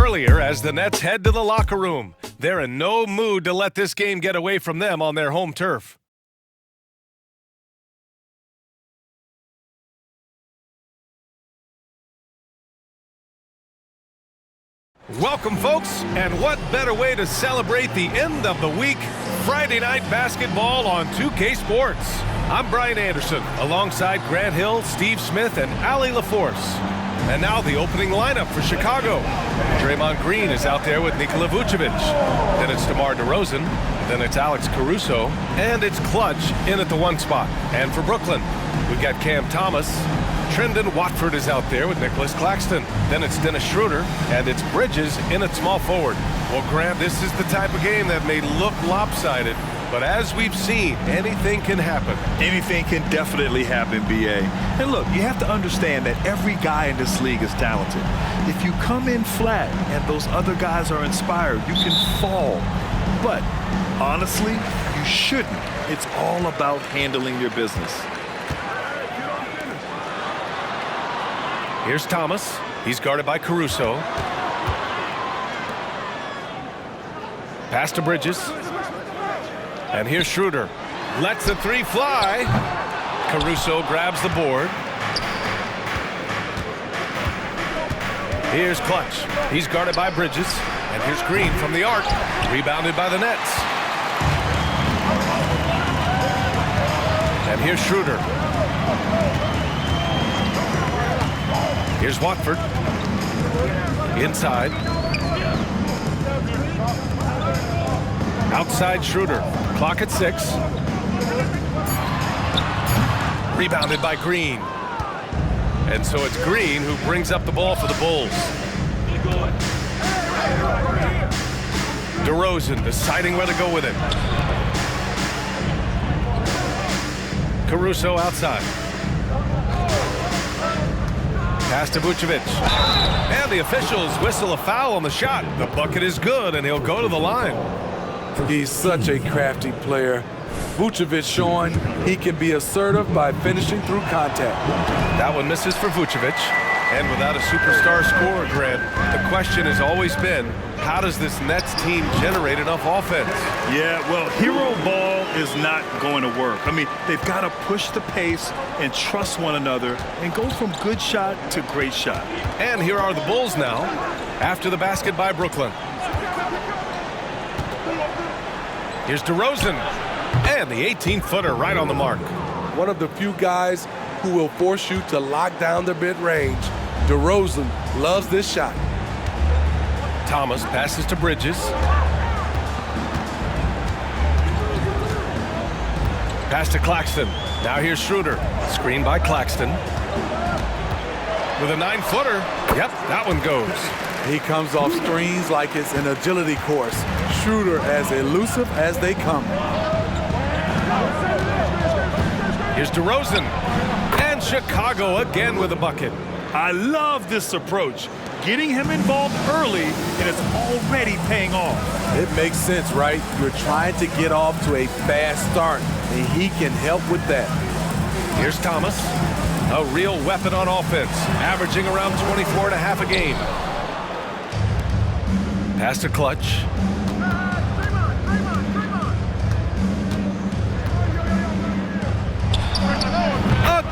earlier as the Nets head to the locker room. They're in no mood to let this game get away from them on their home turf. Welcome, folks, and what better way to celebrate the end of the week? Friday night basketball on 2K Sports. I'm Brian Anderson, alongside Grant Hill, Steve Smith, and Allie LaForce. And now the opening lineup for Chicago. Draymond Green is out there with Nikola Vucevic. Then it's DeMar DeRozan. Then it's Alex Caruso. And it's Clutch in at the 1 spot. And for Brooklyn, we've got Cam Thomas. Trendon Watford is out there with Nicholas Claxton. Then it's Dennis Schroeder, and it's Bridges in at small forward. Well, Grant, this is the type of game that may look lopsided, but as we've seen, anything can happen. Anything can definitely happen, B.A. And look, you have to understand that every guy in this league is talented. If you come in flat and those other guys are inspired, you can fall. But honestly, you shouldn't. It's all about handling your business. Here's Thomas. He's guarded by Caruso. Pass to Bridges. And here's Schroeder. Lets the 3 fly. Caruso grabs the board. Here's Clutch. He's guarded by Bridges. And here's Green from the arc. Rebounded by the Nets. And here's Schroeder. Here's Watford. Inside. Outside Schroeder. Clock at 6. Rebounded by Green. And so it's Green who brings up the ball for the Bulls. DeRozan deciding where to go with it. Caruso outside. Pass to Vucevic. And the officials whistle a foul on the shot. The bucket is good, and he'll go to the line. He's such a crafty player. Vucevic showing he can be assertive by finishing through contact. That one misses for Vucevic. And without a superstar scorer, Grant, the question has always been, how does this Nets team generate enough offense? Yeah, well, hero ball is not going to work. I mean, they've got to push the pace and trust one another and go from good shot to great shot. And here are the Bulls now, after the basket by Brooklyn. Here's DeRozan. And the 18-footer right on the mark. One of the few guys who will force you to lock down the mid-range. DeRozan loves this shot. Thomas passes to Bridges. Pass to Claxton. Now here's Schroeder. Screen by Claxton. With a 9-footer. Yep, that one goes. He comes off screens like it's an agility course. Schroeder as elusive as they come. Here's DeRozan. And Chicago again with a bucket. I love this approach. Getting him involved early, and it's already paying off. It makes sense, right? You're trying to get off to a fast start, and he can help with that. Here's Thomas. A real weapon on offense, averaging around 24.5 a game. Pass to Clutch.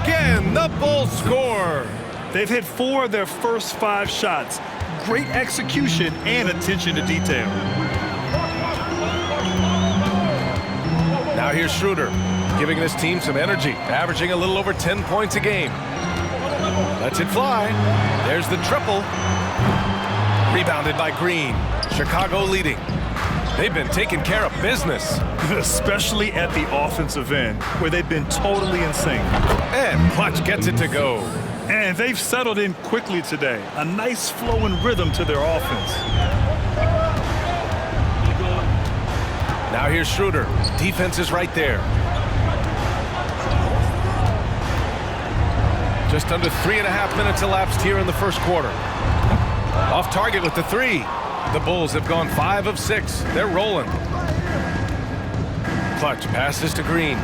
Again, the Bulls score. They've hit 4 of their first 5 shots. Great execution and attention to detail. Now here's Schroeder, giving this team some energy, averaging a little over 10 points a game. Lets it fly. There's the triple. Rebounded by Green. Chicago leading. They've been taking care of business. Especially at the offensive end, where they've been totally in sync. And Clutch gets it to go. And they've settled in quickly today. A nice flowing rhythm to their offense. Now here's Schroeder. Defense is right there. Just under 3.5 minutes elapsed here in the first quarter. Off target with the 3. The Bulls have gone 5 of 6. They're rolling. Clutch passes to Green.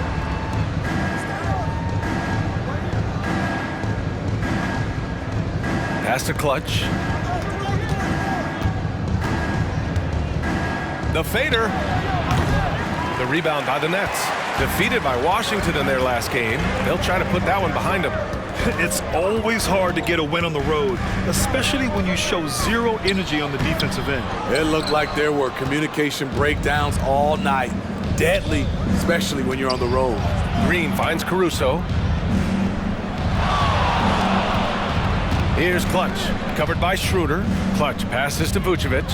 Pass to Clutch. The fader. The rebound by the Nets. Defeated by Washington in their last game. They'll try to put that one behind them. It's always hard to get a win on the road, especially when you show zero energy on the defensive end. It looked like there were communication breakdowns all night. Deadly, especially when you're on the road. Green finds Caruso. Here's Clutch, covered by Schroeder. Clutch passes to Vucevic.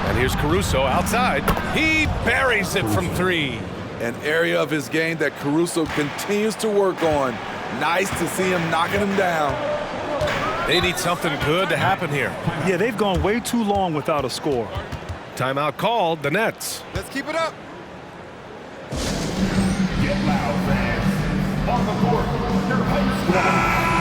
And here's Caruso outside. He buries it from three. An area of his game that Caruso continues to work on. Nice to see him knocking him down. They need something good to happen here. Yeah, they've gone way too long without a score. Timeout called, the Nets. Let's keep it up.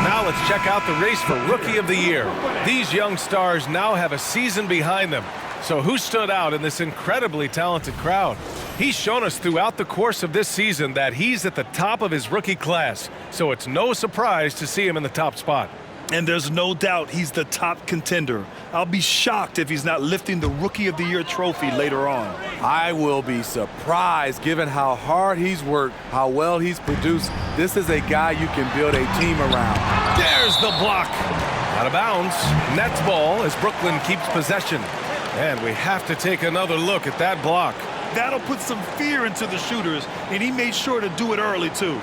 Now let's check out the race for Rookie of the Year. These young stars now have a season behind them. So who stood out in this incredibly talented crowd? He's shown us throughout the course of this season that he's at the top of his rookie class. So it's no surprise to see him in the top spot. And there's no doubt he's the top contender. I'll be shocked if he's not lifting the Rookie of the Year trophy later on. I will be surprised given how hard he's worked, how well he's produced. This is a guy you can build a team around. There's the block. Out of bounds. Nets ball as Brooklyn keeps possession. And we have to take another look at that block. That'll put some fear into the shooters, and he made sure to do it early, too.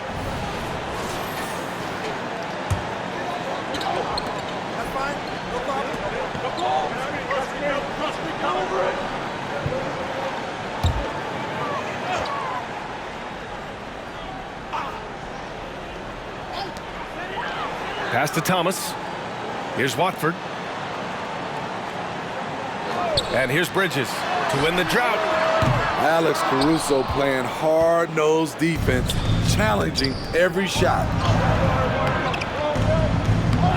That's fine. No problem. Pass to Thomas. Here's Watford. And here's Bridges to win the drought. Alex Caruso playing hard-nosed defense, challenging every shot.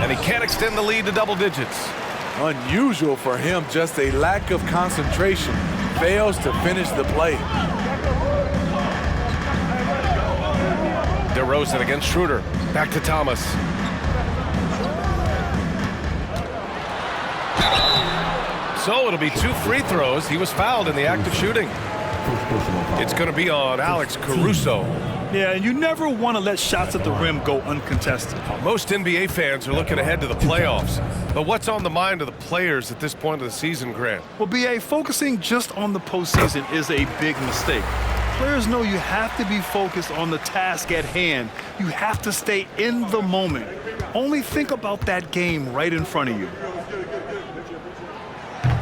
And he can't extend the lead to double digits. Unusual for him, just a lack of concentration. Fails to finish the play. DeRozan against Schroeder. Back to Thomas. So it'll be 2 free throws. He was fouled in the act of shooting. It's going to be on Alex Caruso. Yeah, and you never want to let shots at the rim go uncontested. Most NBA fans are looking ahead to the playoffs. But what's on the mind of the players at this point of the season, Grant? Well, BA, focusing just on the postseason is a big mistake. Players know you have to be focused on the task at hand. You have to stay in the moment. Only think about that game right in front of you.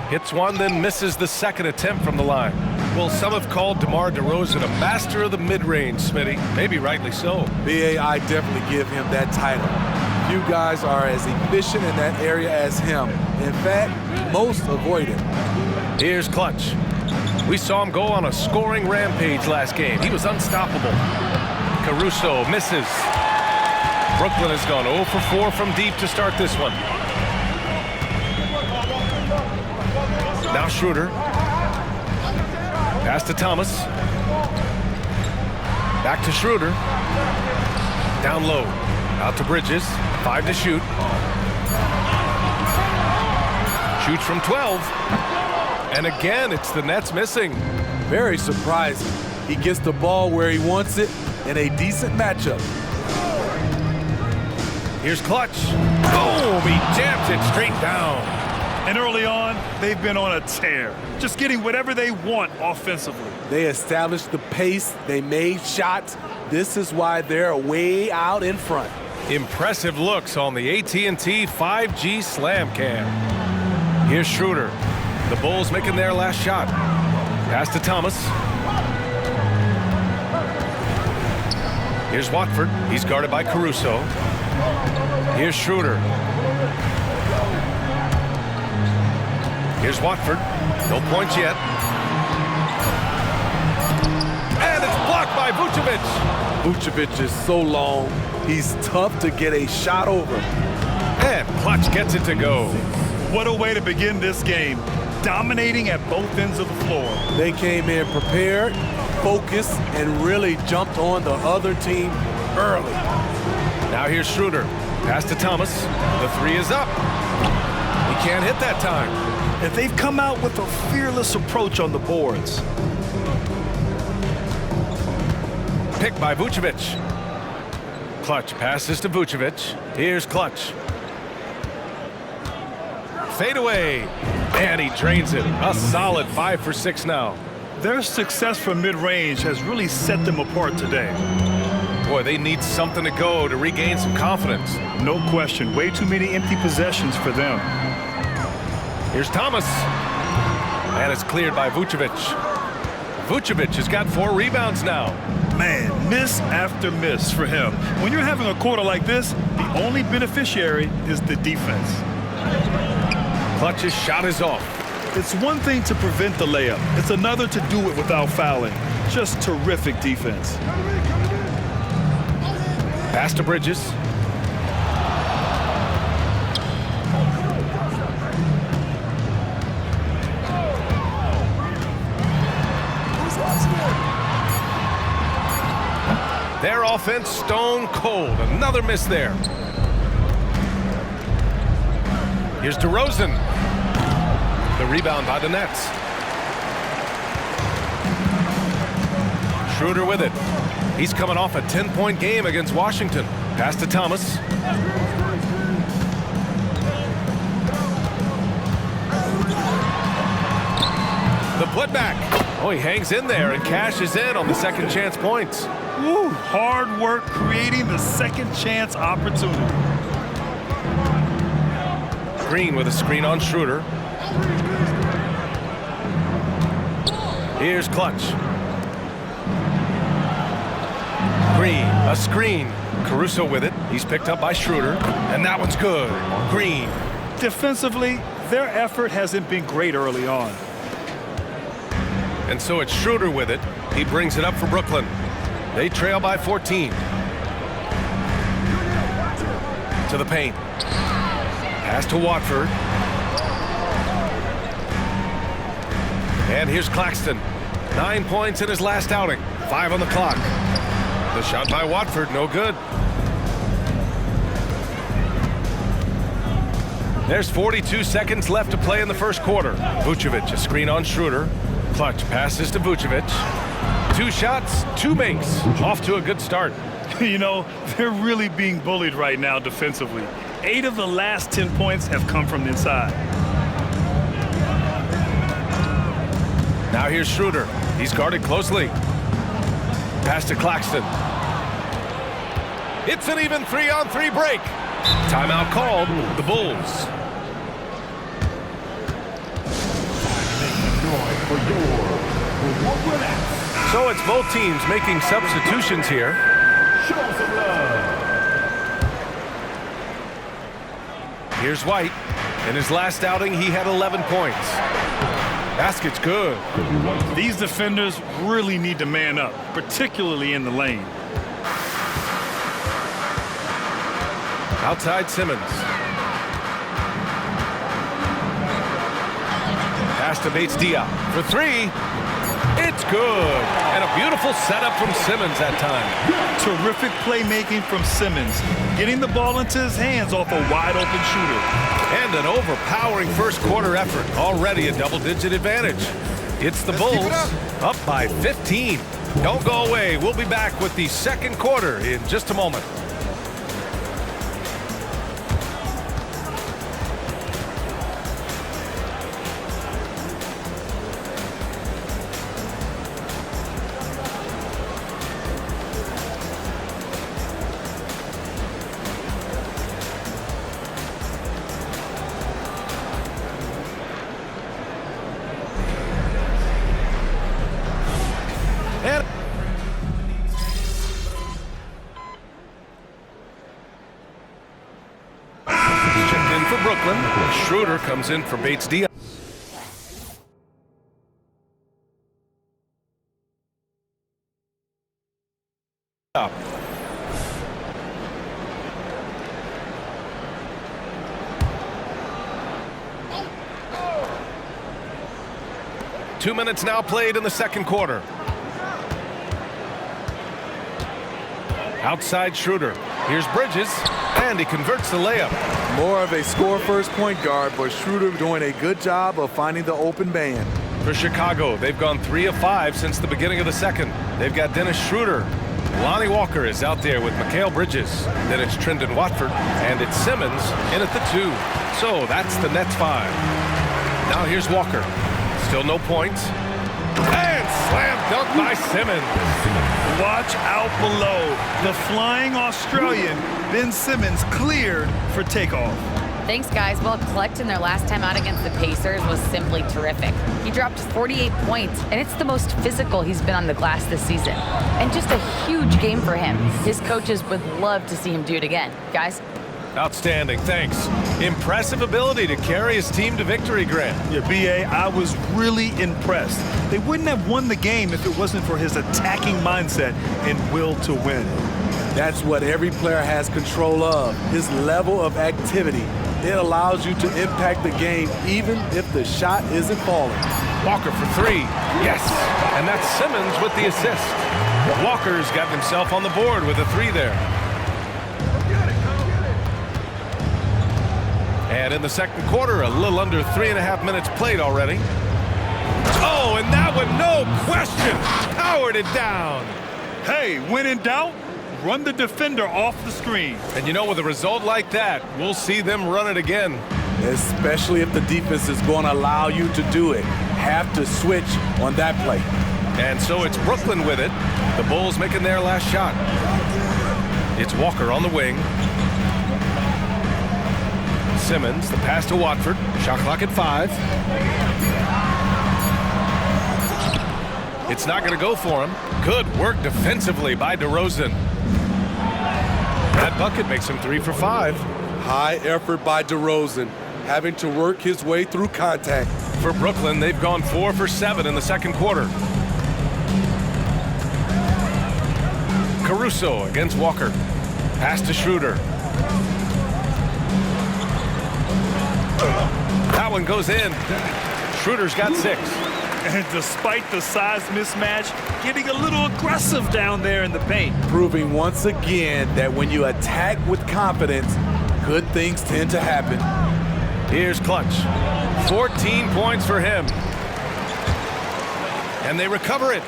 Hits one, then misses the second attempt from the line. Well, some have called DeMar DeRozan a master of the mid-range, Smitty. Maybe rightly so. BA, I definitely give him that title. Few guys are as efficient in that area as him. In fact, most avoid him. Here's Clutch. We saw him go on a scoring rampage last game. He was unstoppable. Caruso misses. Brooklyn has gone 0 for 4 from deep to start this one. Now Schroeder. Pass to Thomas. Back to Schroeder. Down low. Out to Bridges. 5 to shoot. Shoots from 12. And again, it's the Nets missing. Very surprising. He gets the ball where he wants it in a decent matchup. Here's Clutch. Boom! He jams it straight down. And early on, they've been on a tear, just getting whatever they want offensively. They established the pace. They made shots. This is why they're way out in front. Impressive looks on the AT&T 5G Slam Cam. Here's Schroeder. The Bulls making their last shot. Pass to Thomas. Here's Watford. He's guarded by Caruso. Here's Schroeder. Here's Watford. No points yet. And it's blocked by Vucevic. Vucevic is so long. He's tough to get a shot over. And Clutch gets it to go. What a way to begin this game, dominating at both ends of the floor. They came in prepared, focused, and really jumped on the other team early. Now here's Schroeder. Pass to Thomas. The 3 is up. He can't hit that time. And they've come out with a fearless approach on the boards. Picked by Vucevic. Clutch passes to Vucevic. Here's Clutch. Fade away. And he drains it. A solid 5 for 6 now. Their success from mid-range has really set them apart today. Boy, they need something to go to regain some confidence. No question. Way too many empty possessions for them. Here's Thomas. And it's cleared by Vucevic. Vucevic has got 4 rebounds now. Man, miss after miss for him. When you're having a quarter like this, the only beneficiary is the defense. Clutch's shot is off. It's one thing to prevent the layup. It's another to do it without fouling. Just terrific defense. Pass to Bridges. Their offense stone cold. Another miss there. Here's DeRozan. The rebound by the Nets. Schroeder with it. He's coming off a 10-point game against Washington. Pass to Thomas. The putback. Oh, he hangs in there and cashes in on the second chance points. Woo, hard work creating the second chance opportunity. Green with a screen on Schroeder. Here's Clutch. Green, a screen. Caruso with it. He's picked up by Schroeder, and that one's good. Green. Defensively, their effort hasn't been great early on. And so it's Schroeder with it. He brings it up for Brooklyn. They trail by 14. To the paint. Pass to Watford. And here's Claxton. 9 points in his last outing. 5 on the clock. The shot by Watford, no good. There's 42 seconds left to play in the first quarter. Vucevic, a screen on Schroeder. Clutch passes to Vucevic. 2 shots, 2 makes. Off to a good start. You know, they're really being bullied right now defensively. 8 of the last 10 points have come from inside. Now here's Schroeder. He's guarded closely. Pass to Claxton. It's an even 3-on-3 break. Timeout called. The Bulls. So it's both teams making substitutions here. Here's White. In his last outing, he had 11 points. Basket's good. These defenders really need to man up, particularly in the lane. Outside Simmons. Pass to Bates-Diop for 3. It's good. And a beautiful setup from Simmons that time. Terrific playmaking from Simmons, getting the ball into his hands off a wide-open shooter. And an overpowering first quarter effort. Already a double-digit advantage. It's the Bulls up by 15. Don't go away. We'll be back with the second quarter in just a moment. Schroeder comes in for Bates-Diop. Two minutes now played in the second quarter. Outside Schroeder. Here's Bridges, and he converts the layup. More of a score-first point guard, but Schroeder doing a good job of finding the open man. For Chicago, they've gone 3 of 5 since the beginning of the second. They've got Dennis Schroeder. Lonnie Walker is out there with Mikal Bridges. Then it's Trendon Watford, and it's Simmons in at the 2. So that's the Nets 5. Now here's Walker. Still no points. And slam dunk by Simmons. Watch out below. The flying Australian, Ben Simmons, cleared for takeoff. Thanks, guys. Well, collecting their last time out against the Pacers was simply terrific. He dropped 48 points, and it's the most physical he's been on the glass this season. And just a huge game for him. His coaches would love to see him do it again. Guys? Outstanding, thanks. Impressive ability to carry his team to victory, Grant. Yeah, B.A., I was really impressed. They wouldn't have won the game if it wasn't for his attacking mindset and will to win. That's what every player has control of, his level of activity. It allows you to impact the game even if the shot isn't falling. Walker for 3. Yes, and that's Simmons with the assist. Walker's got himself on the board with a 3 there. And in the second quarter, a little under 3.5 minutes played already. Oh, and that one, no question, powered it down. Hey, when in doubt, run the defender off the screen. And you know, with a result like that, we'll see them run it again. Especially if the defense is going to allow you to do it. Have to switch on that play. And so it's Brooklyn with it. The Bulls making their last shot. It's Walker on the wing. Simmons, the pass to Watford. Shot clock at 5. It's not going to go for him. Good work defensively by DeRozan. That bucket makes him 3 for 5. High effort by DeRozan, having to work his way through contact. For Brooklyn, they've gone 4 for 7 in the second quarter. Caruso against Walker. Pass to Schroeder. That one goes in. Schroeder's got 6. And despite the size mismatch, getting a little aggressive down there in the paint. Proving once again that when you attack with confidence, good things tend to happen. Here's Clutch. 14 points for him. And they recover it.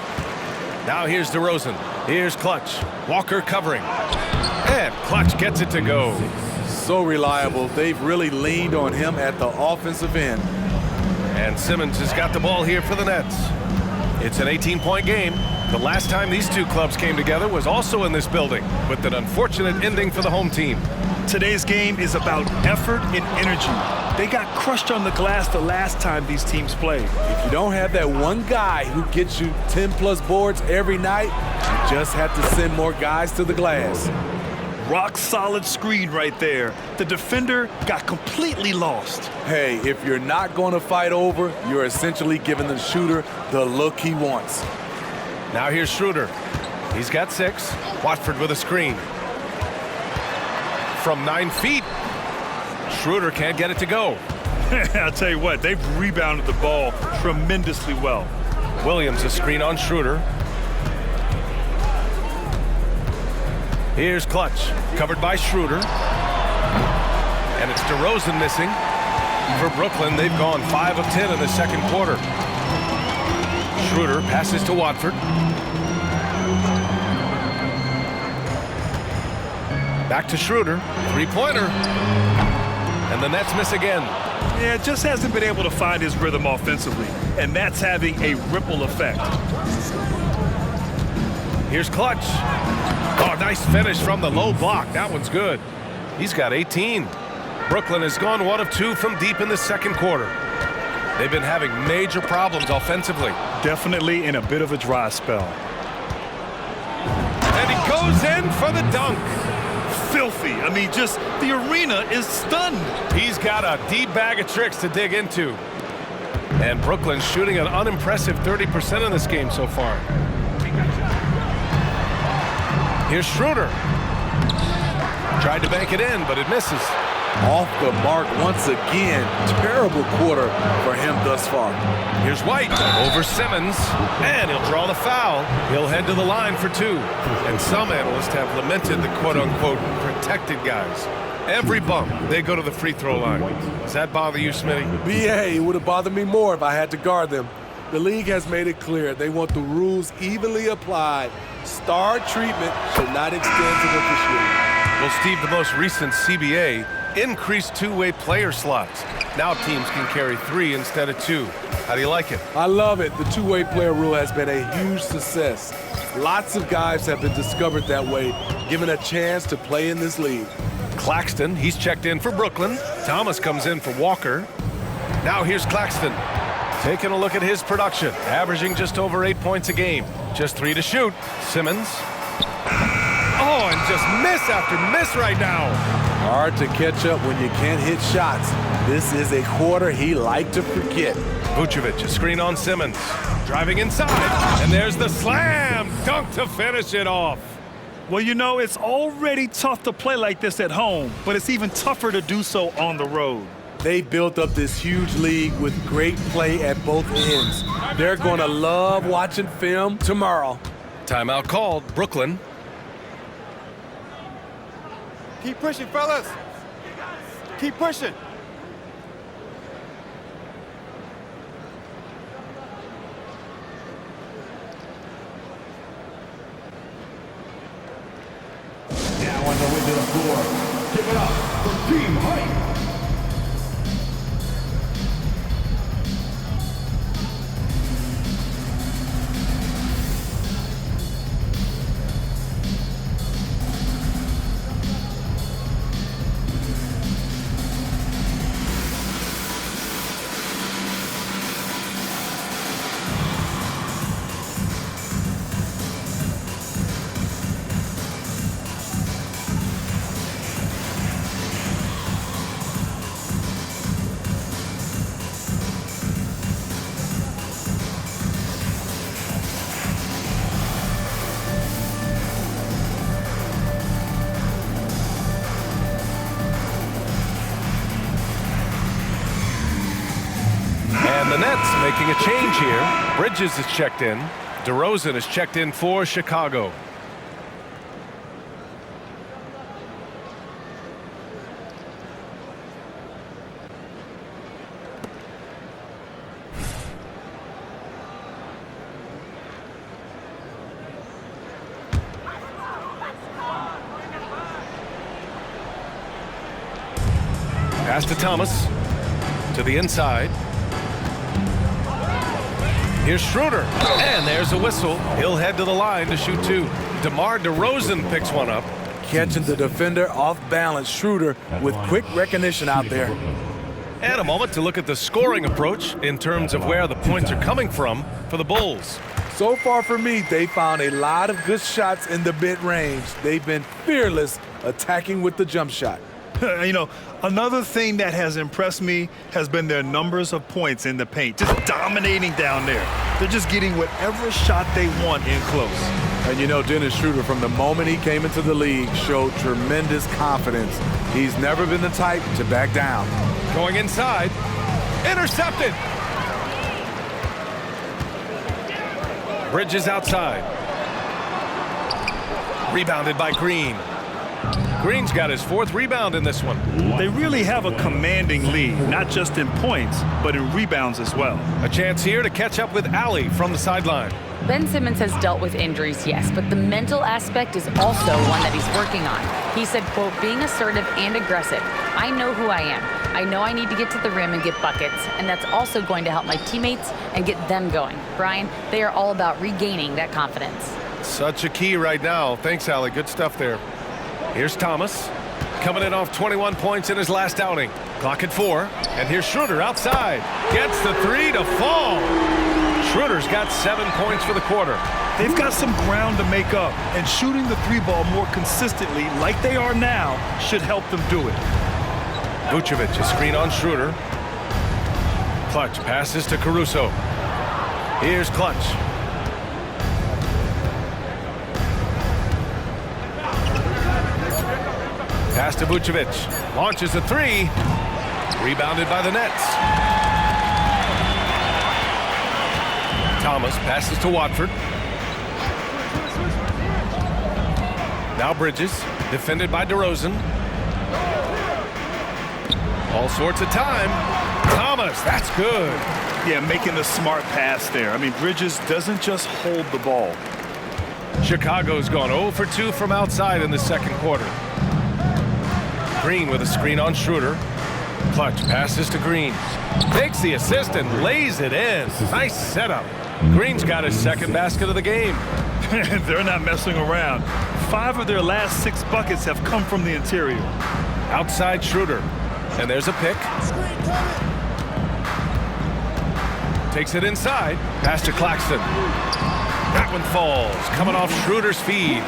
Now here's DeRozan. Here's Clutch. Walker covering. And Clutch gets it to go. So reliable. They've really leaned on him at the offensive end. And Simmons has got the ball here for the Nets. It's an 18-point game. The last time these two clubs came together was also in this building, with an unfortunate ending for the home team. Today's game is about effort and energy. They got crushed on the glass the last time these teams played. If you don't have that one guy who gets you 10-plus boards every night, you just have to send more guys to the glass. Rock solid screen right there. The defender got completely lost. Hey, if you're not going to fight over, you're essentially giving the shooter the look he wants. Now here's Schroeder. He's got 6. Watford with a screen. From 9 feet. Schroeder can't get it to go. I'll tell you what, they've rebounded the ball tremendously well. Williams a screen on Schroeder. Here's Clutch, covered by Schroeder. And it's DeRozan missing. For Brooklyn, they've gone 5 of 10 in the second quarter. Schroeder passes to Watford. Back to Schroeder, 3-pointer. And the Nets miss again. Yeah, just hasn't been able to find his rhythm offensively, and that's having a ripple effect. Here's Clutch. Oh, nice finish from the low block. That one's good. He's got 18. Brooklyn has gone 1 of 2 from deep in the second quarter. They've been having major problems offensively. Definitely in a bit of a dry spell. And he goes in for the dunk. Filthy. I mean, just the arena is stunned. He's got a deep bag of tricks to dig into. And Brooklyn's shooting an unimpressive 30% in this game so far. Here's Schroeder. Tried to bank it in, but it misses. Off the mark once again. Terrible quarter for him thus far. Here's White over Simmons, and he'll draw the foul. He'll head to the line for 2. And some analysts have lamented the quote-unquote protected guys. Every bump, they go to the free throw line. Does that bother you, Smitty? BA, it would have bothered me more if I had to guard them. The league has made it clear they want the rules evenly applied. Star treatment should not extend to the officiating. Well, Steve, the most recent CBA increased two-way player slots. Now teams can carry 3 instead of 2. How do you like it? I love it. The two-way player rule has been a huge success. Lots of guys have been discovered that way, given a chance to play in this league. Claxton, he's checked in for Brooklyn. Thomas comes in for Walker. Now here's Claxton. Taking a look at his production, averaging just over 8 points a game. Just 3 to shoot. Simmons. Oh, and just miss after miss right now. Hard to catch up when you can't hit shots. This is a quarter he liked to forget. Vucevic, a screen on Simmons. Driving inside, and there's the slam dunk to finish it off. Well, you know, it's already tough to play like this at home, but it's even tougher to do so on the road. They built up this huge league with great play at both ends. They're going to love watching film tomorrow. Timeout called, Brooklyn. Keep pushing, fellas. Keep pushing. Now on the way to the floor. Give it up for Team Hype. And the Nets making a change here. Bridges is checked in. DeRozan is checked in for Chicago. Pass to Thomas. To the inside. Here's Schroeder, and there's a whistle. He'll head to the line to shoot 2. DeMar DeRozan picks one up. Catching the defender off balance. Schroeder with quick recognition out there. And a moment to look at the scoring approach in terms of where the points are coming from for the Bulls. So far for me, they found a lot of good shots in the mid-range. They've been fearless attacking with the jump shot. You know, another thing that has impressed me has been their numbers of points in the paint, just dominating down there. They're just getting whatever shot they want in close. And you know, Dennis Schroeder, from the moment he came into the league, showed tremendous confidence. He's never been the type to back down. Going inside. Intercepted. Bridges outside. Rebounded by Green. Green's got his 4th rebound in this one. They really have a commanding lead, not just in points, but in rebounds as well. A chance here to catch up with Allie from the sideline. Ben Simmons has dealt with injuries, yes, but the mental aspect is also one that he's working on. He said, quote, being assertive and aggressive. I know who I am. I know I need to get to the rim and get buckets, and that's also going to help my teammates and get them going. Brian, they are all about regaining that confidence. Such a key right now. Thanks, Allie. Good stuff there. Here's Thomas, coming in off 21 points in his last outing. Clock at 4, and here's Schroeder outside. Gets the 3 to fall. Schroeder's got 7 points for the quarter. They've got some ground to make up, and shooting the 3-ball more consistently, like they are now, should help them do it. Vucevic, a screen on Schroeder. Clutch passes to Caruso. Here's Clutch. Pass to Vucevic. Launches a 3. Rebounded by the Nets. Thomas passes to Watford. Now Bridges. Defended by DeRozan. All sorts of time. Thomas, that's good. Yeah, making the smart pass there. I mean, Bridges doesn't just hold the ball. Chicago's gone 0 for 2 from outside in the second quarter. Green with a screen on Schroeder. Clutch passes to Green. Takes the assist and lays it in. Nice setup. Green's got his second basket of the game. They're not messing around. 5 of their last 6 buckets have come from the interior. Outside Schroeder. And there's a pick. Takes it inside. Pass to Claxton. That one falls. Coming off Schroeder's feed.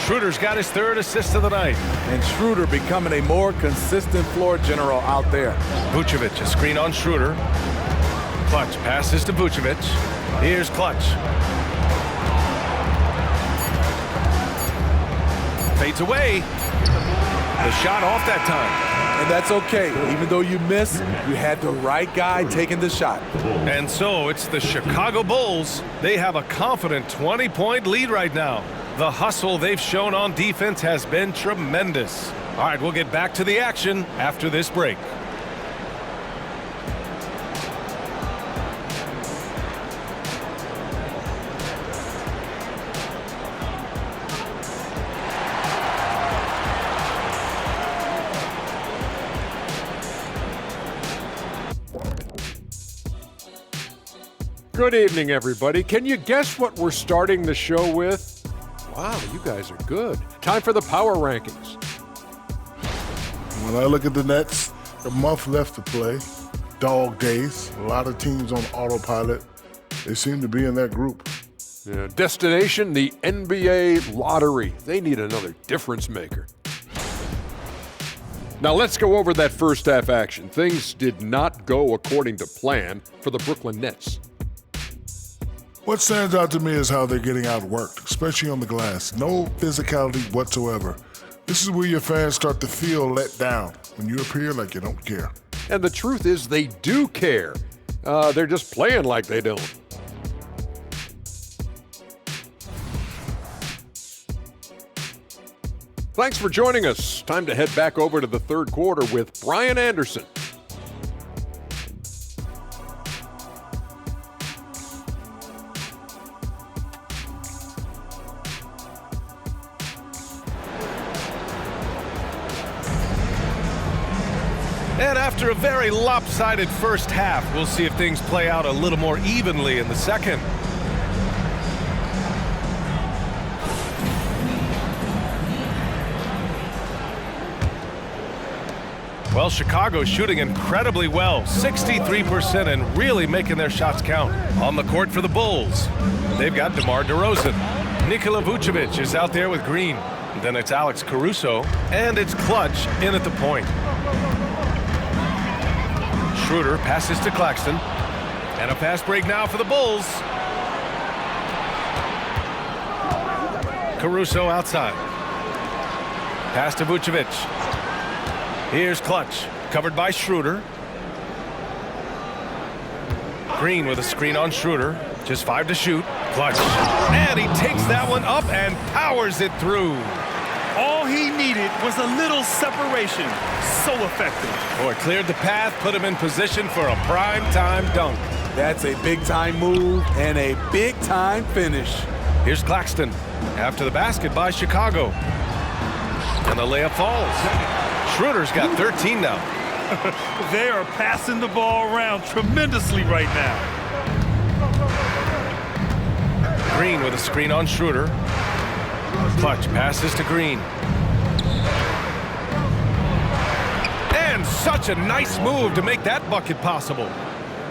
Schroeder's got his 3rd assist of the night. And Schroeder becoming a more consistent floor general out there. Vucevic, a screen on Schroeder. Clutch passes to Vucevic. Here's Clutch. Fades away. The shot off that time. And that's okay. Even though you miss, you had the right guy taking the shot. And so it's the Chicago Bulls. They have a confident 20-point lead right now. The hustle they've shown on defense has been tremendous. All right, we'll get back to the action after this break. Good evening, everybody. Can you guess what we're starting the show with? Wow, you guys are good. Time for the power rankings. When I look at the Nets, a month left to play, dog days, a lot of teams on autopilot. They seem to be in that group. Yeah, destination, the NBA lottery. They need another difference maker. Now let's go over that first half action. Things did not go according to plan for the Brooklyn Nets. What stands out to me is how they're getting outworked, especially on the glass. No physicality whatsoever. This is where your fans start to feel let down, when you appear like you don't care. And the truth is they do care. They're just playing like they don't. Thanks for joining us. Time to head back over to the third quarter with Brian Anderson. And after a very lopsided first half, we'll see if things play out a little more evenly in the second. Well, Chicago's shooting incredibly well, 63%, and really making their shots count. On the court for the Bulls, they've got DeMar DeRozan. Nikola Vucevic is out there with Green. Then it's Alex Caruso, and it's Clutch in at the point. Schroeder passes to Claxton. And a fast break now for the Bulls. Caruso outside. Pass to Vucevic. Here's Clutch, covered by Schroeder. Green with a screen on Schroeder. Just 5 to shoot. Clutch. And he takes that one up and powers it through. All he needed was a little separation. So effective. Boy, cleared the path, put him in position for a prime-time dunk. That's a big-time move and a big-time finish. Here's Claxton after the basket by Chicago. And the layup falls. Schroeder's got 13 now. They are passing the ball around tremendously right now. Green with a screen on Schroeder. Clutch passes to Green. And such a nice move to make that bucket possible.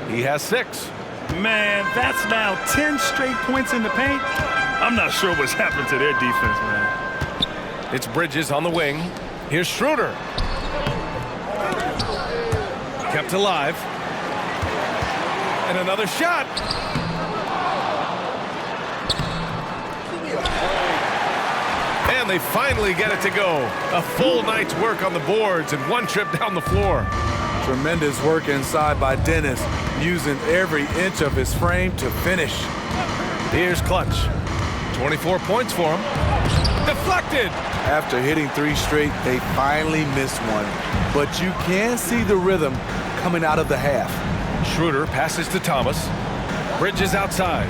He has 6. Man, that's now 10 straight points in the paint. I'm not sure what's happened to their defense, man. It's Bridges on the wing. Here's Schroeder. Kept alive. And another shot. And they finally get it to go. A full night's work on the boards and one trip down the floor. Tremendous work inside by Dennis, using every inch of his frame to finish. Here's Clutch. 24 points for him. Deflected. After hitting 3 straight, they finally missed one. but you can see the rhythm coming out of the half. Schroeder passes to Thomas. Bridges outside.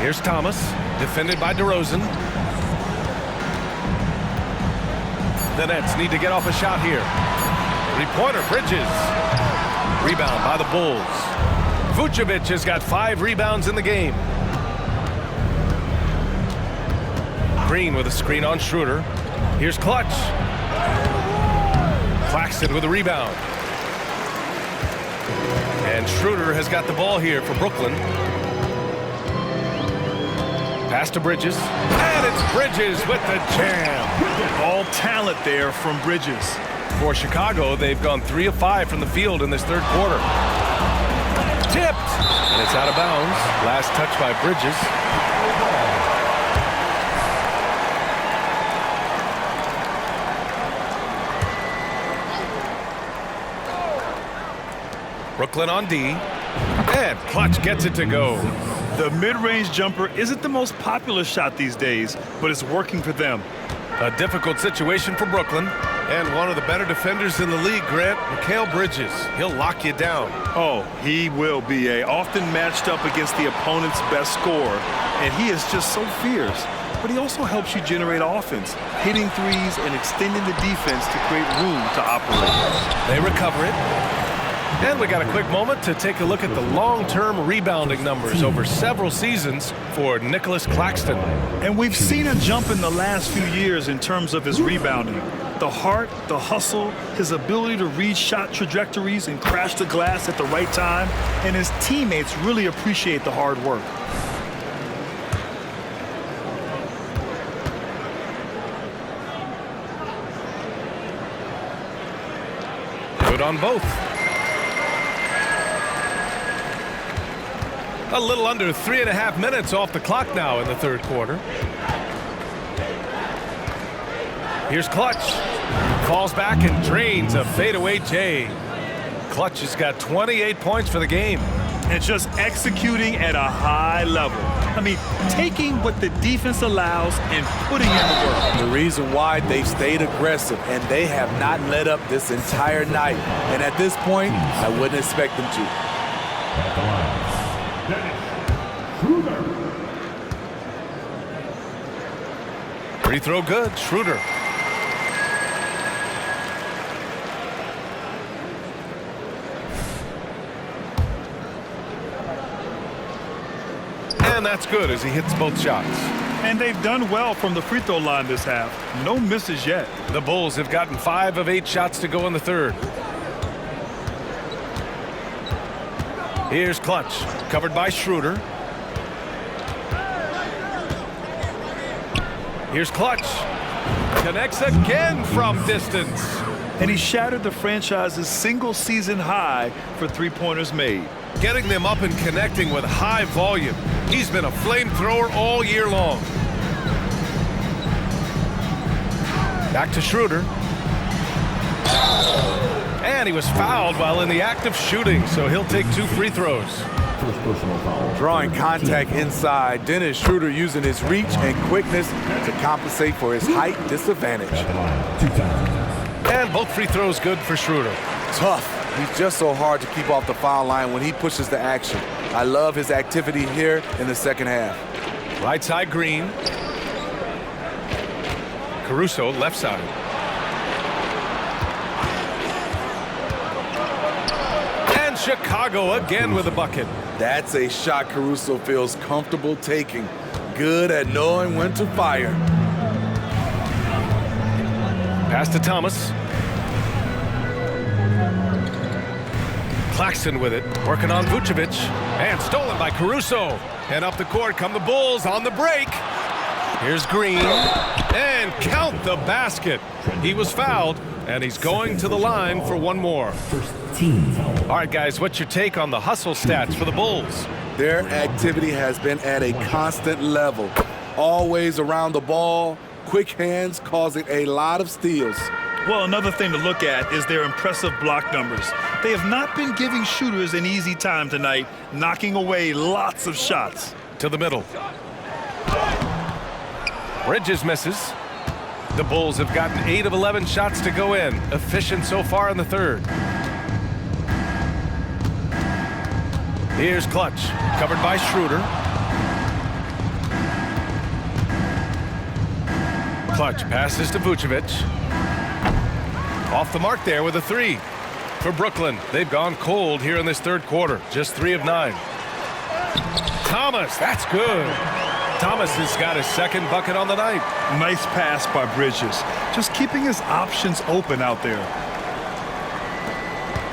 Here's Thomas, defended by DeRozan. The Nets need to get off a shot here. Three-pointer, Bridges. Rebound by the Bulls. Vucevic has got 5 rebounds in the game. Green with a screen on Schroeder. Here's Clutch. Claxton with a rebound. And Schroeder has got the ball here for Brooklyn. Pass to Bridges. And it's Bridges with the jam. All talent there from Bridges. For Chicago, they've gone 3 of 5 from the field in this third quarter. Tipped. And it's out of bounds. Last touch by Bridges. Brooklyn on D. And Clutch gets it to go. The mid-range jumper isn't the most popular shot these days, but it's working for them. A difficult situation for Brooklyn. And one of the better defenders in the league, Grant, Mikal Bridges. He'll lock you down. Oh, he will be often matched up against the opponent's best scorer, and he is just so fierce. But he also helps you generate offense, hitting threes and extending the defense to create room to operate. They recover it. And we got a quick moment to take a look at the long-term rebounding numbers over several seasons for Nicholas Claxton. And we've seen a jump in the last few years in terms of his rebounding. The heart, the hustle, his ability to read shot trajectories and crash the glass at the right time, and his teammates really appreciate the hard work. Good on both. A little under 3.5 minutes off the clock now in the third quarter. Here's Clutch. Falls back and drains a fadeaway J. Clutch has got 28 points for the game. And just executing at a high level. I mean, taking what the defense allows and putting in the work. The reason why they stayed aggressive, and they have not let up this entire night. And at this point, I wouldn't expect them to. Free throw good, Schroeder. And that's good as he hits both shots. And they've done well from the free throw line this half. No misses yet. The Bulls have gotten 5 of 8 shots to go in the third. Here's Clutch, covered by Schroeder. Here's Clutch. Connects again from distance. And he shattered the franchise's single-season high for three-pointers made. Getting them up and connecting with high volume. He's been a flamethrower all year long. Back to Schroeder. And he was fouled while in the act of shooting, so he'll take 2 free throws. First personal foul. Drawing contact inside, Dennis Schroeder using his reach and quickness to compensate for his height disadvantage. 2 times. And both free throws good for Schroeder. Tough. He's just so hard to keep off the foul line when he pushes the action. I love his activity here in the second half. Right side, Green. Caruso, left side. And Chicago again with a bucket. That's a shot Caruso feels comfortable taking. Good at knowing when to fire. Pass to Thomas. Claxton with it, working on Vucevic. And stolen by Caruso. And up the court come the Bulls on the break. Here's Green. And count the basket. He was fouled, and he's going to the line for one more. First team foul. All right, guys, what's your take on the hustle stats for the Bulls? Their activity has been at a constant level. Always around the ball, quick hands causing a lot of steals. Well, another thing to look at is their impressive block numbers. They have not been giving shooters an easy time tonight, knocking away lots of shots. To the middle. Bridges misses. The Bulls have gotten 8 of 11 shots to go in. Efficient so far in the third. Here's Clutch, covered by Schroeder. Clutch passes to Vucevic. Off the mark there with a 3. For Brooklyn, they've gone cold here in this third quarter. Just 3 of 9. Thomas, that's good. Thomas has got his second bucket on the night. Nice pass by Bridges. Just keeping his options open out there.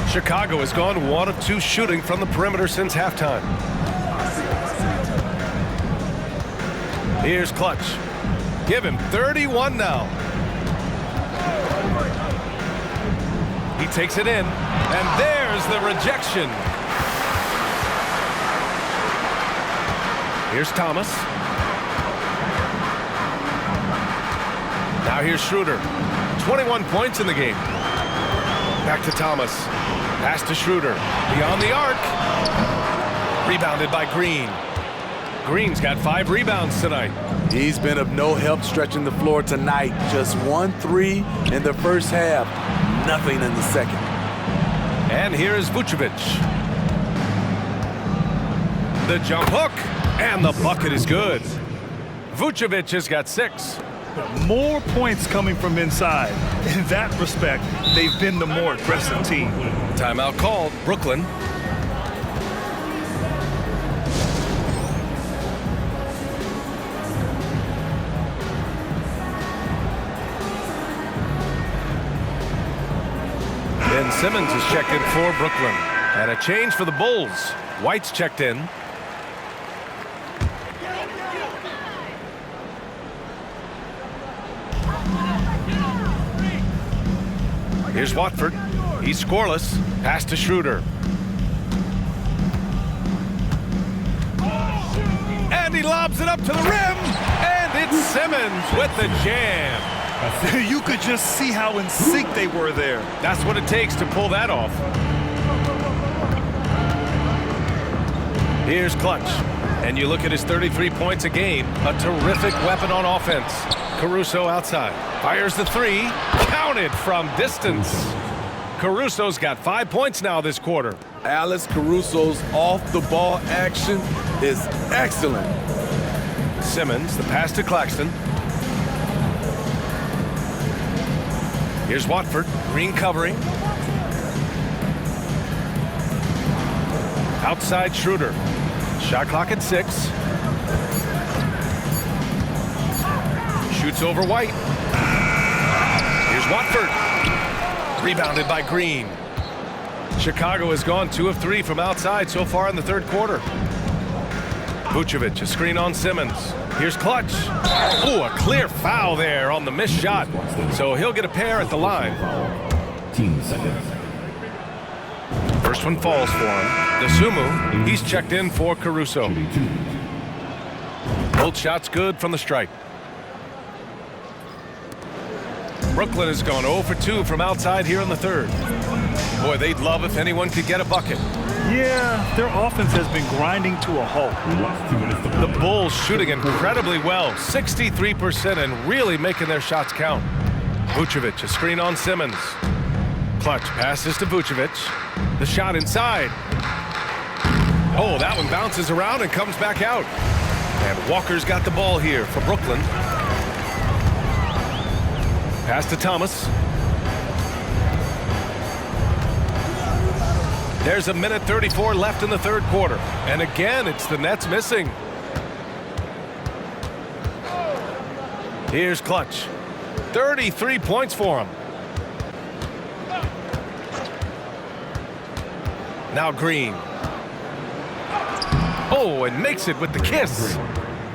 Chicago has gone 1 of 2 shooting from the perimeter since halftime. Here's Clutch. Give him 31 now. He takes it in, and there's the rejection. Here's Thomas. Now here's Schroeder. 21 points in the game. Back to Thomas. Pass to Schroeder. Beyond the arc. Rebounded by Green. Green's got 5 rebounds tonight. He's been of no help stretching the floor tonight. Just 1 3 in the first half. Nothing in the second. And here is Vucevic. The jump hook. And the bucket is good. Vucevic has got 6. More points coming from inside. In that respect, they've been the more aggressive team. Timeout called. Brooklyn. Ben Simmons is checked in for Brooklyn. And a change for the Bulls. White's checked in. Here's Watford. He's scoreless. Pass to Schroeder. And he lobs it up to the rim. And it's Simmons with the jam. You could just see how in sync they were there. That's what it takes to pull that off. Here's Clutch. And you look at his 33 points a game. A terrific weapon on offense. Caruso outside. Fires the 3. Counted from distance. Caruso's got 5 points now this quarter. Alex Caruso's off-the-ball action is excellent. Simmons, the pass to Claxton. Here's Watford. Green covering. Outside Schroeder. Shot clock at 6. Shoots over White. Here's Watford. Rebounded by Green. Chicago has gone 2 of 3 from outside so far in the third quarter. Vucevic, a screen on Simmons. Here's Clutch. Oh, a clear foul there on the missed shot. So he'll get a pair at the line. 10 seconds. First one falls for him. Dosunmu, he's checked in for Caruso. Both shots good from the stripe. Brooklyn has gone 0 for 2 from outside here in the third. Boy, they'd love if anyone could get a bucket. Yeah, their offense has been grinding to a halt. The Bulls shooting incredibly well, 63%, and really making their shots count. Vucevic, a screen on Simmons. Clutch passes to Vucevic. The shot inside. Oh, that one bounces around and comes back out. And Walker's got the ball here for Brooklyn. Pass to Thomas. There's 1:34 left in the third quarter. And again, it's the Nets missing. Here's Clutch. 33 points for him. Now Green. Oh, and makes it with the kiss.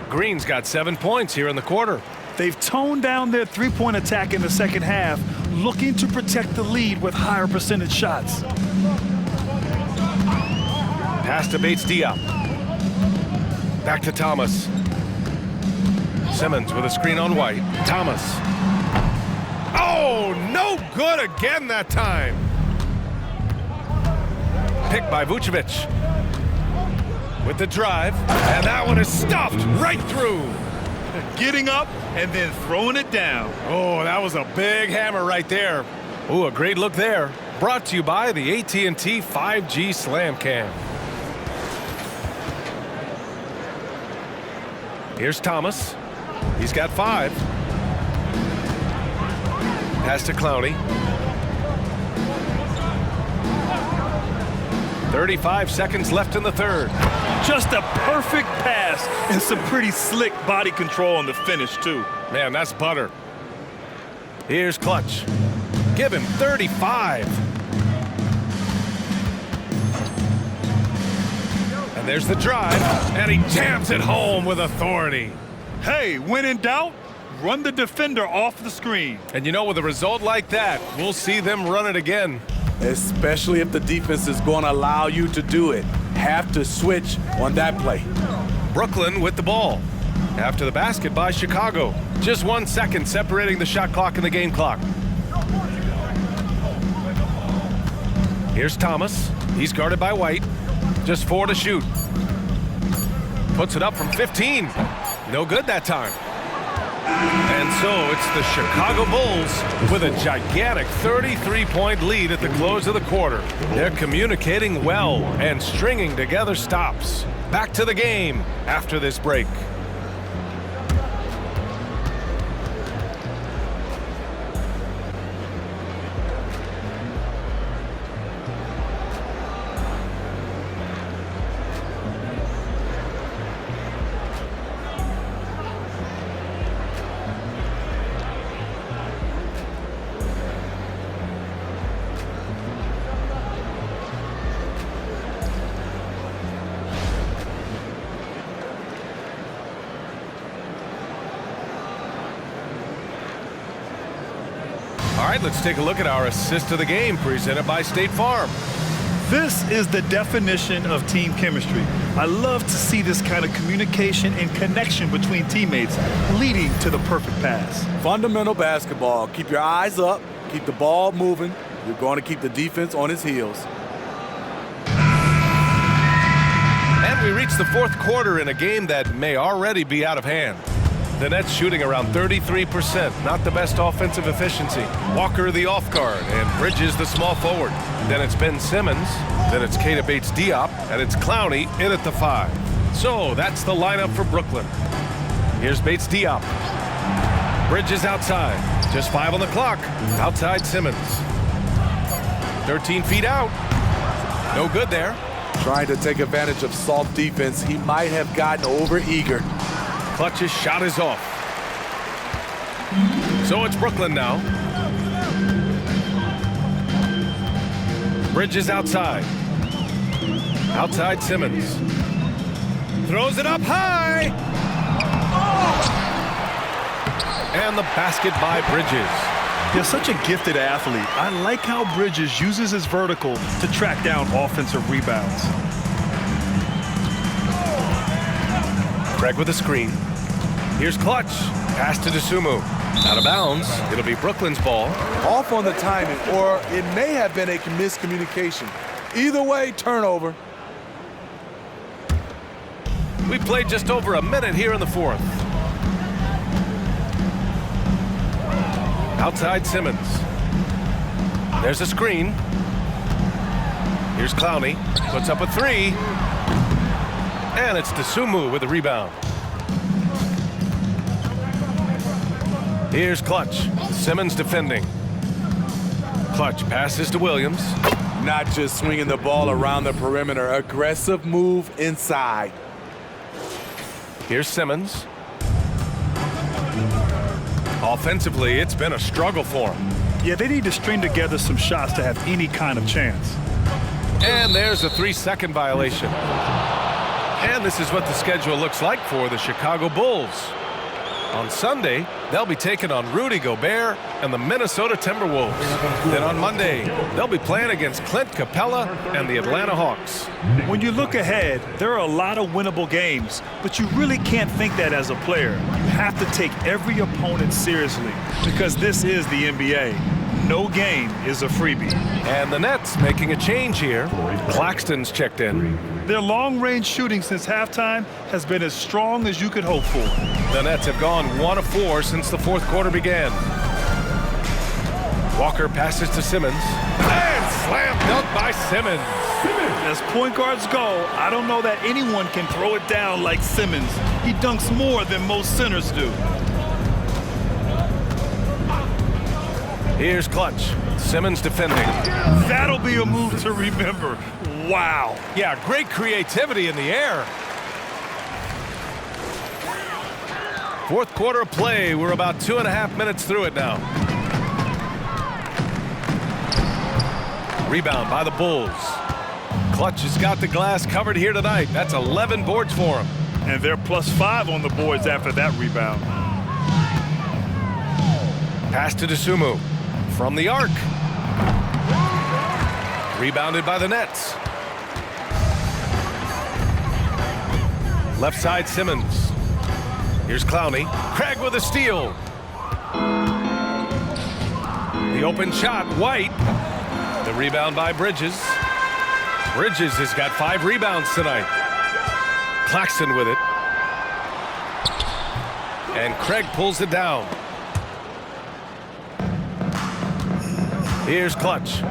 Green's got 7 points here in the quarter. They've toned down their three-point attack in the second half, looking to protect the lead with higher percentage shots. Pass to Bates-Diop. Back to Thomas. Simmons with a screen on White. Thomas. Oh, no good again that time. Picked by Vucevic. With the drive, and that one is stuffed right through. getting up and then throwing it down. Oh, that was a big hammer right there. Oh, a great look there. Brought to you by the AT&T 5G Slam Cam. Here's Thomas. He's got 5. Pass to Clowney. 35 seconds left in the third. Just a perfect pass and some pretty slick body control on the finish, too. Man, that's butter. Here's Clutch. Give him 35. And there's the drive, and he jams it home with authority. Hey, when in doubt, run the defender off the screen. And you know, with a result like that, we'll see them run it again. Especially if the defense is going to allow you to do it. Have to switch on that play. Brooklyn with the ball. After the basket by Chicago. Just 1 second separating the shot clock and the game clock. Here's Thomas. He's guarded by White. Just 4 to shoot. Puts it up from 15. No good that time. And so it's the Chicago Bulls with a gigantic 33-point lead at the close of the quarter. They're communicating well and stringing together stops. Back to the game after this break. All right, let's take a look at our assist of the game presented by State Farm. This is the definition of team chemistry. I love to see this kind of communication and connection between teammates leading to the perfect pass. Fundamental basketball. Keep your eyes up. Keep the ball moving. You're going to keep the defense on its heels. And we reach the fourth quarter in a game that may already be out of hand. The Nets shooting around 33%, not the best offensive efficiency. Walker the off guard and Bridges the small forward. Then it's Ben Simmons, then it's Keita Bates-Diop, and it's Clowney in at the 5. So that's the lineup for Brooklyn. Here's Bates-Diop. Bridges outside, just 5 on the clock. Outside Simmons. 13 feet out. No good there. Trying to take advantage of soft defense. He might have gotten over-eager. Clutch's shot is off. So it's Brooklyn now. Bridges outside. Outside Simmons. Throws it up high. And the basket by Bridges. He's such a gifted athlete. I like how Bridges uses his vertical to track down offensive rebounds. Craig with a screen. Here's Clutch. Pass to Dosunmu. Out of bounds. It'll be Brooklyn's ball. Off on the timing, or it may have been a miscommunication. Either way, turnover. We played just over a minute here in the fourth. Outside Simmons. There's a screen. Here's Clowney. Puts up a 3. And it's Dosunmu with the rebound. Here's Clutch. Simmons defending. Clutch passes to Williams. Not just swinging the ball around the perimeter. Aggressive move inside. Here's Simmons. Offensively, it's been a struggle for him. Yeah, they need to string together some shots to have any kind of chance. And there's a 3-second violation. And this is what the schedule looks like for the Chicago Bulls. On Sunday, they'll be taking on Rudy Gobert and the Minnesota Timberwolves. Then on Monday, they'll be playing against Clint Capella and the Atlanta Hawks. When you look ahead, there are a lot of winnable games, but you really can't think that as a player. You have to take every opponent seriously because this is the NBA. No game is a freebie. And the Nets making a change here. Claxton's checked in. Their long-range shooting since halftime has been as strong as you could hope for. The Nets have gone 1 of 4 since the fourth quarter began. Walker passes to Simmons. And slam dunk by Simmons. As point guards go, I don't know that anyone can throw it down like Simmons. He dunks more than most centers do. Here's Clutch. Simmons defending. That'll be a move to remember. Wow. Yeah, great creativity in the air. Fourth quarter of play. We're about 2.5 minutes through it now. Rebound by the Bulls. Clutch has got the glass covered here tonight. That's 11 boards for him. And they're +5 on the boards after that rebound. Pass to Dosunmu. From the arc. Rebounded by the Nets. Left side Simmons. Here's Clowney. Craig with a steal. The open shot, White. The rebound by Bridges. Bridges has got 5 rebounds tonight. Claxton with it. And Craig pulls it down. Here's Clutch.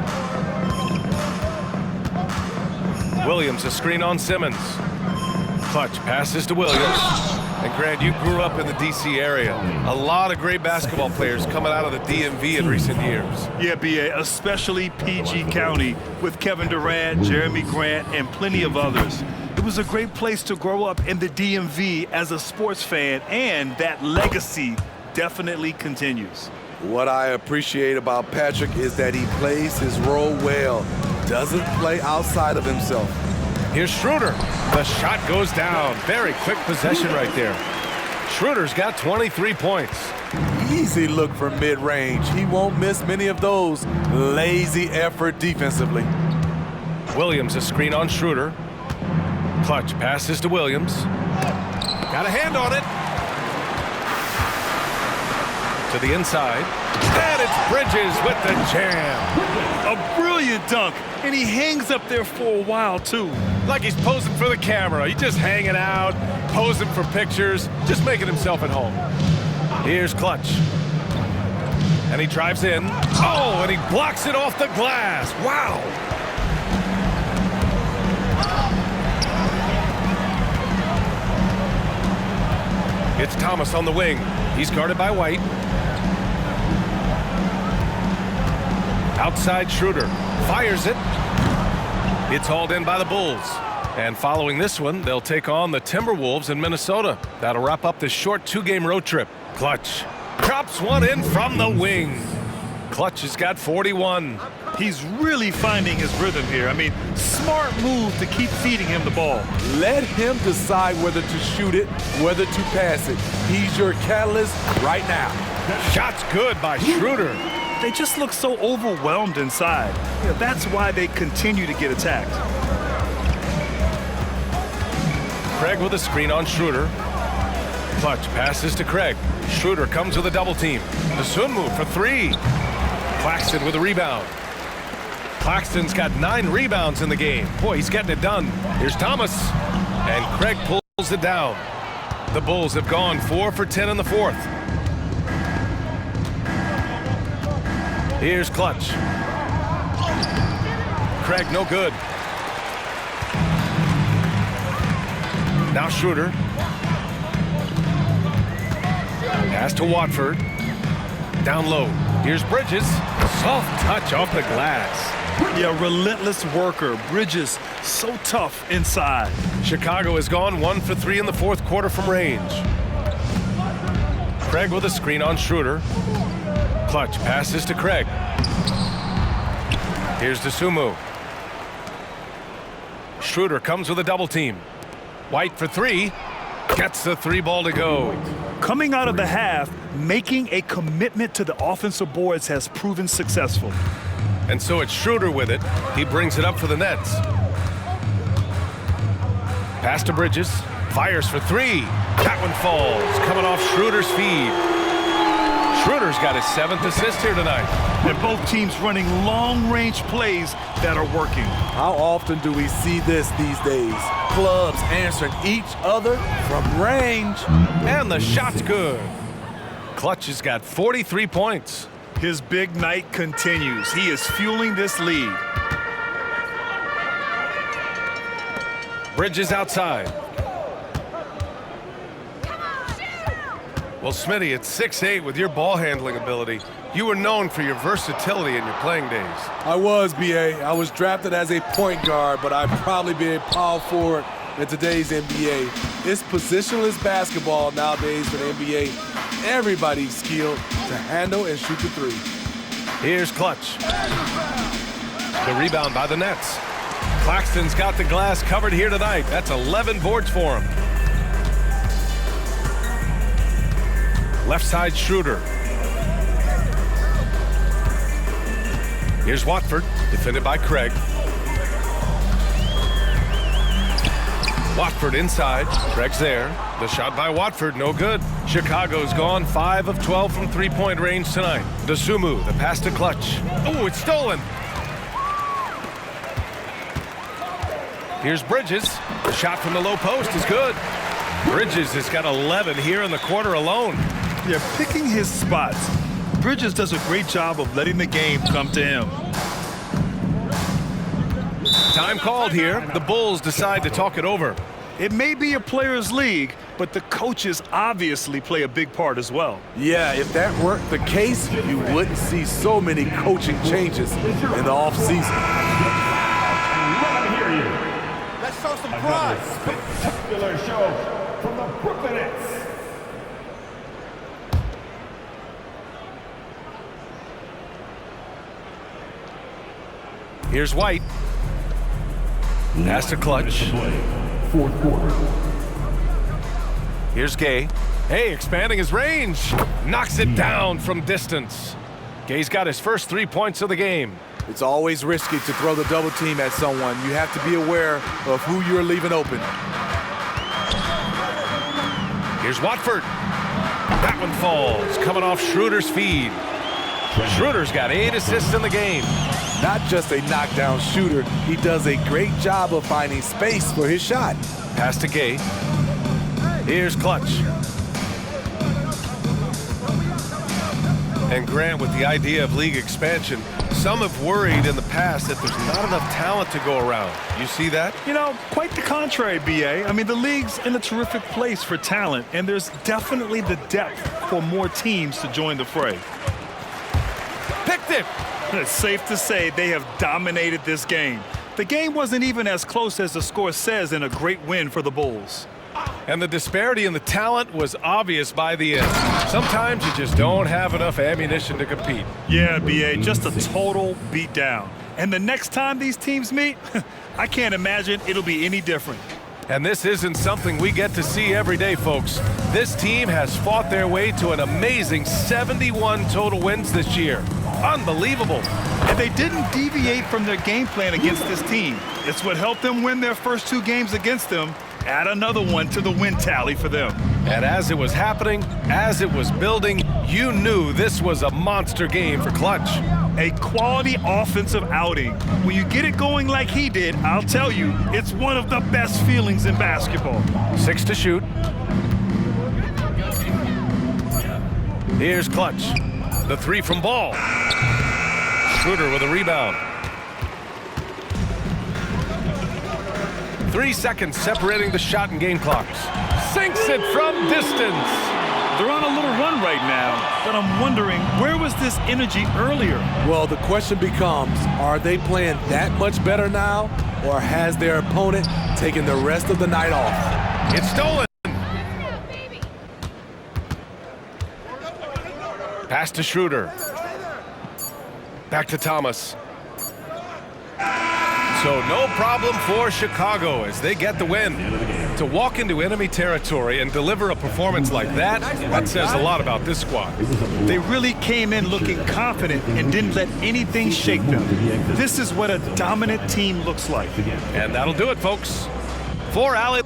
Williams, a screen on Simmons. Clutch passes to Williams. And Grant, you grew up in the D.C. area. A lot of great basketball players coming out of the DMV in recent years. Yeah, B.A., especially PG County with Kevin Durant, Jeremy Grant, and plenty of others. It was a great place to grow up in the DMV as a sports fan, and that legacy definitely continues. What I appreciate about Patrick is that he plays his role well. Doesn't play outside of himself. Here's Schroeder. The shot goes down. Very quick possession right there. Schroeder's got 23 points. Easy look for mid-range. He won't miss many of those. Lazy effort defensively. Williams, a screen on Schroeder. Clutch passes to Williams. Got a hand on it. To the inside. And it's Bridges with the jam. A brilliant dunk, and he hangs up there for a while, too. Like he's posing for the camera. He's just hanging out, posing for pictures, just making himself at home. Here's Clutch. And he drives in. Oh, and he blocks it off the glass. Wow. It's Thomas on the wing. He's guarded by White. Outside Schroeder. Fires it. It's hauled in by the Bulls. And following this one, they'll take on the Timberwolves in Minnesota. That'll wrap up this short 2-game road trip. Clutch drops one in from the wing. Clutch has got 41. He's really finding his rhythm here. I mean, smart move to keep feeding him the ball. Let him decide whether to shoot it, whether to pass it. He's your catalyst right now. Shot's good by Schroeder. They just look so overwhelmed inside. You know, that's why they continue to get attacked. Craig with a screen on Schroeder. Clutch passes to Craig. Schroeder comes with a double team. Dosunmu for 3. Claxton with a rebound. Claxton's got 9 rebounds in the game. Boy, he's getting it done. Here's Thomas. And Craig pulls it down. The Bulls have gone 4 for 10 in the fourth. Here's Clutch. Craig, no good. Now Schroeder. Pass to Watford. Down low. Here's Bridges. Soft touch off the glass. Yeah, relentless worker. Bridges, so tough inside. Chicago has gone 1 for 3 in the fourth quarter from range. Craig with a screen on Schroeder. Clutch passes to Craig. Here's Dosunmu. Schroeder comes with a double team. White for 3. Gets the 3 ball to go. Coming out of the half, making a commitment to the offensive boards has proven successful. And so it's Schroeder with it. He brings it up for the Nets. Pass to Bridges. Fires for 3. That one falls. Coming off Schroeder's feed. Schroeder's got his 7th assist here tonight. And both teams running long-range plays that are working. How often do we see this these days? Clubs answering each other from range. And the shot's good. Clutch has got 43 points. His big night continues. He is fueling this lead. Bridges outside. Well, Smitty, at 6'8" with your ball handling ability, you were known for your versatility in your playing days. I was, B.A. I was drafted as a point guard, but I'd probably be a power forward in today's NBA. It's positionless basketball nowadays for the NBA. Everybody's skilled to handle and shoot the three. Here's Clutch. The rebound by the Nets. Claxton's got the glass covered here tonight. That's 11 boards for him. Left side, Schroeder. Here's Watford, defended by Craig. Watford inside. Craig's there. The shot by Watford, no good. Chicago's gone 5 of 12 from three-point range tonight. Dosunmu, the pass to Clutch. Oh, it's stolen. Here's Bridges. The shot from the low post is good. Bridges has got 11 here in the quarter alone. Yeah, picking his spots. Bridges does a great job of letting the game come to him. Time called here. The Bulls decide to talk it over. It may be a players' league, but the coaches obviously play a big part as well. Yeah, if that weren't the case, you wouldn't see so many coaching changes in the offseason. Let me hear you. Let's show some pride. Spectacular show from the Brooklyn Nets. Here's White. Pass to Clutch. Fourth quarter. Here's Gay. Hey, expanding his range. Knocks it down from distance. Gay's got his first 3 points of the game. It's always risky to throw the double team at someone. You have to be aware of who you're leaving open. Here's Watford. That one falls, coming off Schroeder's feed. Schroeder's got 8 assists in the game. Not just a knockdown shooter, he does a great job of finding space for his shot. Pass to Gay. Here's Clutch. And Grant, with the idea of league expansion, some have worried in the past that there's not enough talent to go around. You see that? You know, quite the contrary, B.A. I mean, the league's in a terrific place for talent, and there's definitely the depth for more teams to join the fray. Picked it! It's safe to say they have dominated this game. The game wasn't even as close as the score says in a great win for the Bulls. And the disparity in the talent was obvious by the end. Sometimes you just don't have enough ammunition to compete. Yeah, B.A., just a total beatdown. And the next time these teams meet, I can't imagine it'll be any different. And this isn't something we get to see every day, folks. This team has fought their way to an amazing 71 total wins this year. Unbelievable. And they didn't deviate from their game plan against this team. It's what helped them win their first 2 games against them. Add another one to the win tally for them. And as it was happening, as it was building, you knew this was a monster game for Clutch. A quality offensive outing. When you get it going like he did, I'll tell you, it's one of the best feelings in basketball. 6 to shoot. Here's Clutch. The 3 from Ball. Schroeder with a rebound. 3 seconds separating the shot and game clocks. Sinks it from distance. They're on a little run right now, but I'm wondering, where was this energy earlier? Well, the question becomes, are they playing that much better now, or has their opponent taken the rest of the night off? It's stolen. Pass to Schroeder. Back to Thomas. So no problem for Chicago as they get the win. To walk into enemy territory and deliver a performance like that says a lot about this squad. They really came in looking confident and didn't let anything shake them. This is what a dominant team looks like. And that'll do it, folks. For Allie.